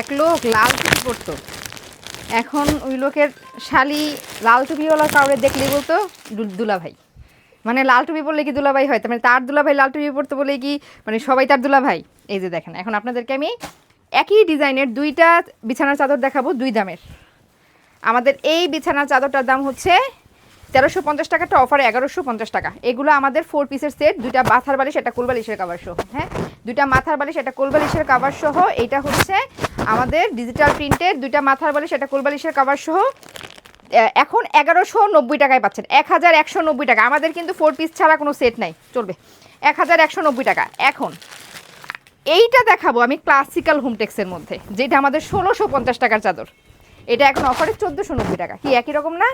এক লোক লাল টুপি পরতো, এখন ওই লোকের শালি লাল টুপিওয়ালা কাউরে দেখলেই বলতো দুলাভাই। মানে লাল টুপি পরলে কি দুলাভাই হয়? মানে তার দুলাভাই লাল টুপি পরতে বলে কি মানে সবাই তার দুলাভাই? এই যে দেখেন, এখন আপনাদেরকে আমি একই ডিজাইনের দুইটা বিছানার চাদর দেখাবো, দুই দামের। আমাদের এই বিছানার চাদরটার দাম হচ্ছে 1350 টাকাটা অফারে 1150 টাকা। এগুলো আমাদের 4 পিসের সেট, দুইটা মাথার বালিশ, একটা কোলবালিশের কাভার সহ। হ্যাঁ, দুইটা মাথার বালিশ, একটা কোলবালিশের কাভার সহ। এটা হচ্ছে আমাদের ডিজিটাল প্রিন্টের দুইটা মাথার বালিশ, একটা কোলবালিশের কাভার সহ। এখন 1190 টাকায় পাচ্ছেন, 1190 টাকা। আমাদের কিন্তু 4 পিস ছাড়া কোনো সেট নাই, চলবে 1190 টাকা। এখন এইটা দেখাবো আমি ক্লাসিক্যাল হোমটেক্সের মধ্যে, যেটা আমাদের 1650 টাকার চাদর। এটা এখন অফারে 1490 টাকা। কি একই রকম না?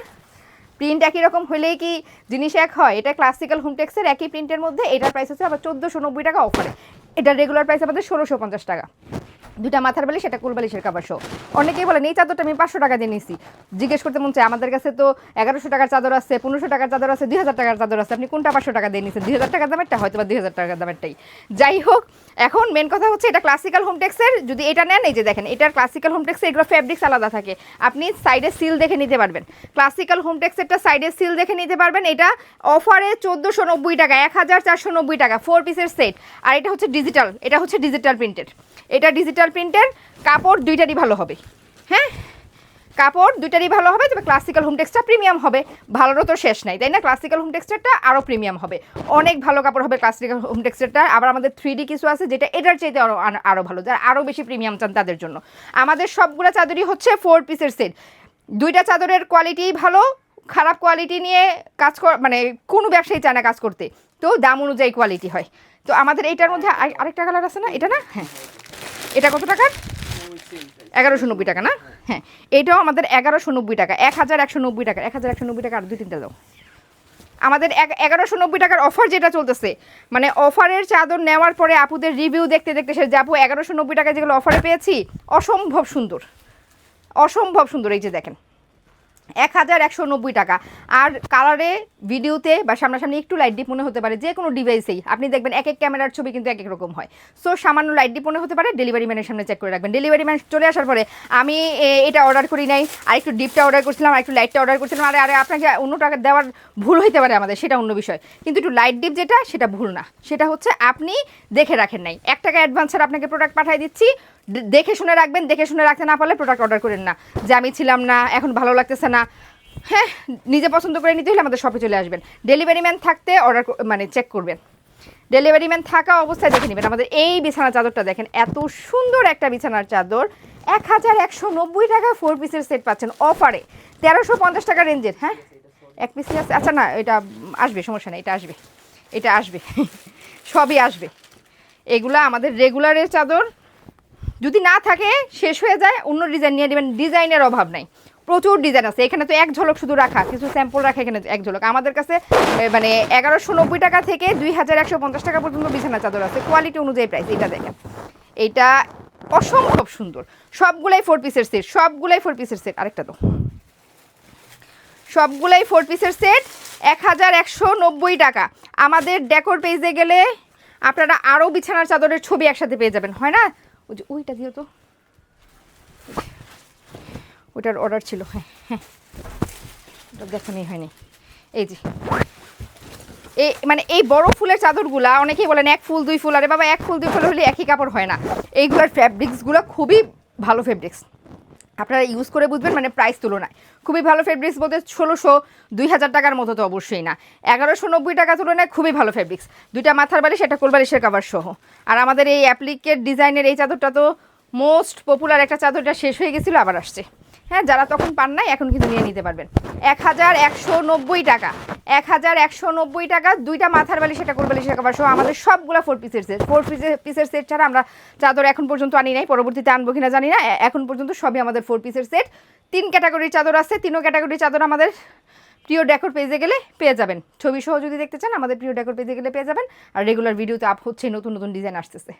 প্রিন্ট একই রকম হলেই কি জিনিস এক হয়? এটা ক্লাসিক্যাল হোমটেক্সের একই প্রিন্টের মধ্যে, এটার প্রাইস হচ্ছে আবার 1490 টাকা অফারে। এটা রেগুলার প্রাইস আমাদের 1650 টাকা। দুইটা মাথার বালিশ, এটা কোলবালিশের কাভার সহ। অনেকেই বলেন এই চাদরটা আমি 500 টাকা দিয়ে নিয়েছি। জিজ্ঞেস করতে মন চায়, আমাদের কাছে তো 1100 টাকার চাদর আছে, 1500 টাকার চাদর আছে, 2000 টাকার চাদর আছে, আপনি কোনটা 500 টাকা দিয়ে নিয়েছেন? 2000 টাকার দামেরটা, হয়তো বা 2000 টাকার দামেরটাই। যাই হোক, এখন মেন কথা হচ্ছে এটা ক্লাসিক্যাল হোমটেক্সের। যদি এটা নেন, এই যে দেখেন, এটার ক্লাসিক্যাল হোমটেক্সের এগুলো ফেব্রিক্স আলাদা থাকে, আপনি সাইডে সিল দেখে নিতে পারবেন। ক্লাসিক্যাল হোমটেক্সেরটা সাইডে সিল দেখে নিতে পারবেন। এটা অফারে 1490 টাকা, 1490 টাকা 4 পিসের সেট। আর এটা হচ্ছে ডিজিটাল, এটা হচ্ছে ডিজিটাল প্রিন্টের। এটা ডিজিটাল প্রিন্টের, কাপড় দুইটারই ভালো হবে। হ্যাঁ, কাপড় দুইটারই ভালো হবে, তবে ক্লাসিক্যাল হোমটেক্সটা প্রিমিয়াম হবে। ভালোরও তো শেষ নাই, তাই না? ক্লাসিক্যাল হোমটেক্সটা আরও প্রিমিয়াম হবে, অনেক ভালো কাপড় হবে ক্লাসিক্যাল হোমটেক্সটা। আবার আমাদের 3D কিছু আছে যেটা এটার চাইতে আরও ভালো, যারা আরও বেশি প্রিমিয়াম চান তাদের জন্য। আমাদের সবগুলো চাদরই হচ্ছে 4 পিসের সেট। দুইটা চাদরের কোয়ালিটি ভালো, খারাপ কোয়ালিটি নিয়ে কাজ মানে কোনো ব্যবসায়ী চায় না কাজ করতে, তো দাম অনুযায়ী কোয়ালিটি হয়। তো আমাদের এইটার মধ্যে আরেকটা কালার আছে না, এটা না? হ্যাঁ, এটা কত টাকার? 1190 টাকা না? হ্যাঁ, এটাও আমাদের 1190 টাকা, 1190 টাকা, 1190 টাকা। আর দুই তিনটা দাও। আমাদের 1190 টাকার অফার যেটা চলতেছে, মানে অফারের চাদর নেওয়ার পরে আপুদের রিভিউ দেখতে দেখতে সে আপু 1190 টাকা যেগুলো অফারে পেয়েছি অসম্ভব সুন্দর, অসম্ভব সুন্দর। এই যে দেখেন, 1190 টাকা। আর কালারে ভিডিওতে বা সামনাসামনি একটু লাইট ডিপ মনে হতে পারে, যে কোনো ডিভাইসেই আপনি দেখবেন এক এক ক্যামেরার ছবি কিন্তু এক এক রকম হয়। সো সামান্য লাইট ডিপ মনে হতে পারে, ডেলিভারি ম্যানের সামনে চেক করে রাখবেন। ডেলিভারি ম্যান চলে আসার পরে আমি এটা অর্ডার করি নাই, আর একটু ডিপটা অর্ডার করছিলাম, আর একটু লাইটটা অর্ডার করছিলাম, আরে আপনাকে অন্য টাকা দেওয়ার ভুল হইতে পারে আমাদের, সেটা অন্য বিষয়। কিন্তু একটু লাইট ডিপ যেটা, সেটা ভুল না, সেটা হচ্ছে আপনি দেখে রাখেন নাই। 1 টাকা অ্যাডভান্স ছাড়া আপনাকে প্রোডাক্ট পাঠিয়ে দিচ্ছি, দেখে শুনে রাখবেন। দেখে শুনে রাখতে না পারলে প্রোডাক্ট অর্ডার করেন না, যে আমি ছিলাম না, এখন ভালো লাগতেছে না। হ্যাঁ, নিজে পছন্দ করে নিতে হলে আমাদের শপে চলে আসবেন। ডেলিভারি ম্যান থাকতে অর্ডার মানে চেক করবেন, ডেলিভারি ম্যান থাকা অবস্থায় দেখে নেবেন। আমাদের এই বিছানার চাদরটা দেখেন, এত সুন্দর একটা বিছানার চাদর, 1190 টাকা 4 পিসের সেট পাচ্ছেন অফারে, 1350 টাকা রেঞ্জের। হ্যাঁ, এক পিসই আছে, আচ্ছা না, এটা আসবে, সমস্যা নেই, এটা আসবে, এটা আসবে, সবই আসবে। এগুলা আমাদের রেগুলারের চাদর, যদি না থাকে শেষ হয়ে যায় অন্য ডিজাইন নিয়ে নেবেন, ডিজাইনের অভাব নাই, প্রচুর ডিজাইন আছে। এখানে তো এক ঝলক শুধু রাখা, কিছু স্যাম্পল রাখা, এখানে এক ঝলক। আমাদের কাছে মানে 1190 টাকা থেকে 2150 টাকা পর্যন্ত বিছানা চাদর আছে, কোয়ালিটি অনুযায়ী প্রাইস। এটা দেখেন, এইটা অসম্ভব সুন্দর, সবগুলাই 4 পিসের সেট, সবগুলাই 4 পিসের সেট। আরেকটা তো, সবগুলাই 4 পিসের সেট, 1190 টাকা। আমাদের ডেকোর পেজে গেলে আপনারা আরও বিছানার চাদরের ছবি একসাথে পেয়ে যাবেন, হয় না? ওইটা দিও তো, ওটার অর্ডার ছিল। হ্যাঁ হ্যাঁ, ওটা দেখুনই হয়নি। এই যে এই মানে এই বড় ফুলের চাদরগুলা অনেকেই বলেন 1 ফুল 2 ফুল, আরে বাবা 1 ফুল 2 ফুল হলে একই কাপড় হয় না। এইগুলোর ফ্যাব্রিক্সগুলো খুবই ভালো ফেব্রিক্স, আপনারা ইউজ করে বুঝবেন, মানে প্রাইস তুলনায় খুবই ভালো ফেব্রিক্স। বলতে 1600 2000 টাকার মতো তো অবশ্যই না, 1190 টাকা তুলনায় খুবই ভালো ফেব্রিক্স। দুইটা মাথার বালিশ, একটা কোলবালিশের কাভার সহ। আর আমাদের এই অ্যাপ্লিকেট ডিজাইনের এই চাদরটা তো মোস্ট পপুলার একটা চাদরটা, শেষ হয়ে গেছিলো, আবার আসছে। হ্যাঁ, যারা তখন পান নাই এখন কিন্তু নিয়ে নিতে পারবেন। 1190 টাকা, 1190 টাকা। দুইটা মাথার বালিশ, একটা কোলবালিশের কাভার সহ। আমাদের সবগুলো 4 পিসের সেট, 4 পিসের সেট ছাড়া আমরা চাদর এখন পর্যন্ত আনি নাই, পরবর্তীতে আনবো কিনা জানি না। এখন পর্যন্ত সবই আমাদের 4 পিসের সেট। 3 ক্যাটাগরির চাদর আছে, 3 ক্যাটাগরির চাদর আমাদের প্রিয় ডেকোর পেজে গেলে পেয়ে যাবেন। ছবি সহ যদি দেখতে চান আমাদের প্রিয় ডেকোর পেজে গেলে পেয়ে যাবেন। আর রেগুলার ভিডিওতে আপ হচ্ছে, নতুন নতুন ডিজাইন আসতেছে।